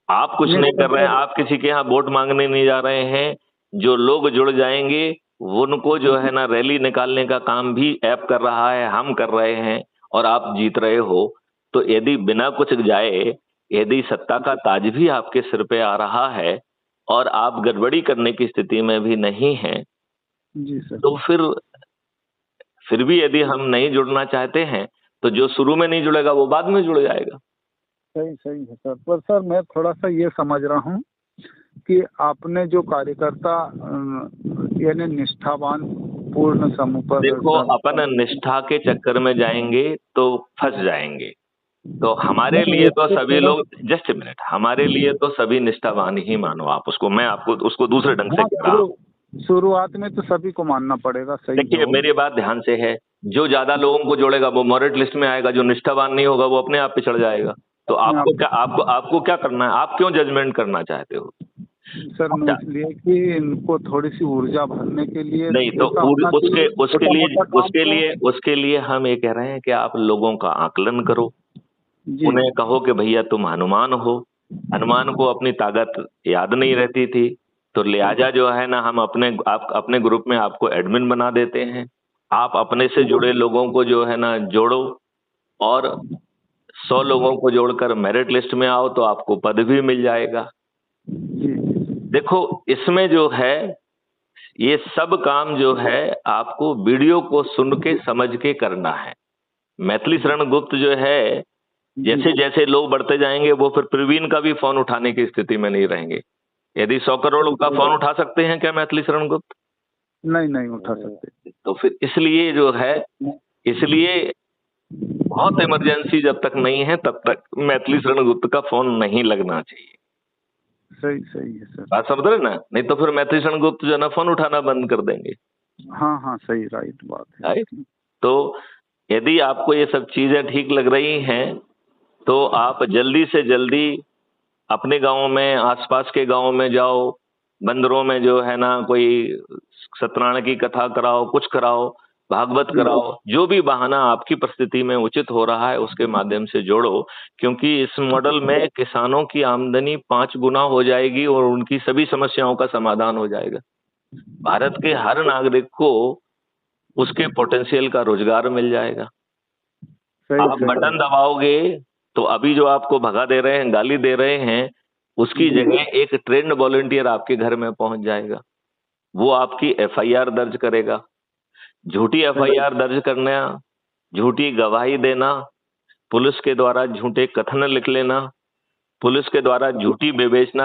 आप कुछ नहीं कर रहे हैं, आप किसी के यहाँ वोट मांगने नहीं जा रहे हैं। जो लोग जुड़ जाएंगे उनको जो है ना रैली निकालने का काम भी ऐप कर रहा है, हम कर रहे हैं, और आप जीत रहे हो। तो यदि बिना कुछ जाए, यदि सत्ता का ताज भी आपके सिर पे आ रहा है और आप गड़बड़ी करने की स्थिति में भी नहीं हैं, जी सर। तो फिर भी यदि हम नहीं जुड़ना चाहते हैं तो जो शुरू में नहीं जुड़ेगा वो बाद में जुड़ जाएगा। सही सही है सर। पर सर मैं थोड़ा सा ये समझ रहा हूँ कि आपने जो कार्यकर्ता यानी निष्ठावान पूर्ण समूह पर देखो, अपन निष्ठा के चक्कर में जाएंगे तो फंस जाएंगे। तो हमारे लिए तो सभी लोग, जस्ट मिनट, हमारे लिए तो सभी निष्ठावान ही मानो आप उसको, मैं आपको उसको दूसरे ढंग से कह रहा हूँ। शुरुआत में तो सभी को मानना पड़ेगा। सही। देखिए, मेरी बात ध्यान से है, जो ज्यादा लोगों को जोड़ेगा वो मेरिट लिस्ट में आएगा, जो निष्ठावान नहीं होगा वो अपने आप पे चढ़ जाएगा। तो आपको क्या करना है? आप क्यों जजमेंट करना चाहते हो? सर मैं इसलिए कि इनको थोड़ी सी ऊर्जा भरने के लिए नहीं, तो उसके लिए हम ये कह रहे हैं कि आप लोगों का आकलन करो, उन्हें कहो कि भैया तुम हनुमान हो। हनुमान को अपनी ताकत याद नहीं रहती थी, तो लिहाजा जो है ना हम अपने ग्रुप में आपको एडमिन बना देते हैं। आप अपने से जुड़े लोगों को जो है ना जोड़ो, और 100 लोगों को जोड़कर मेरिट लिस्ट में आओ तो आपको पद भी मिल जाएगा। देखो, इसमें जो है ये सब काम जो है आपको वीडियो को सुन के समझ के करना है। मैथिली शरण गुप्त जो है, जैसे जैसे लोग बढ़ते जाएंगे वो फिर प्रवीण का भी फोन उठाने की स्थिति में नहीं रहेंगे। यदि 100 करोड़ का फोन उठा सकते हैं क्या मैथिली शरण गुप्त? नहीं उठा सकते। तो फिर इसलिए जो है, इसलिए बहुत इमरजेंसी जब तक नहीं है तब तक मैथिली शरण गुप्त का फोन नहीं लगना चाहिए। सही है सर। बात समझ रहे ना? नहीं तो फिर मैथिली शरण गुप्त जो है ना फोन उठाना बंद कर देंगे। हाँ सही, राइट बात है। तो यदि आपको ये सब चीजें ठीक लग रही हैं तो आप जल्दी से जल्दी अपने गांव में, आसपास के गांव में जाओ, मंदिरों में जो है ना कोई सत्यनारायण की कथा कराओ, कुछ कराओ, भागवत कराओ, जो भी बहाना आपकी परिस्थिति में उचित हो रहा है उसके माध्यम से जोड़ो। क्योंकि इस मॉडल में किसानों की आमदनी 5 गुना हो जाएगी और उनकी सभी समस्याओं का समाधान हो जाएगा। भारत के हर नागरिक को उसके पोटेंशियल का रोजगार मिल जाएगा। आप बटन दबाओगे तो अभी जो आपको भगा दे रहे हैं, गाली दे रहे हैं, उसकी जगह एक ट्रेंड वॉलंटियर आपके घर में पहुंच जाएगा। वो आपकी एफआईआर दर्ज करेगा। झूठी एफआईआर दर्ज करना, झूठी गवाही देना, पुलिस के द्वारा झूठे कथन लिख लेना, पुलिस के द्वारा झूठी विवेचना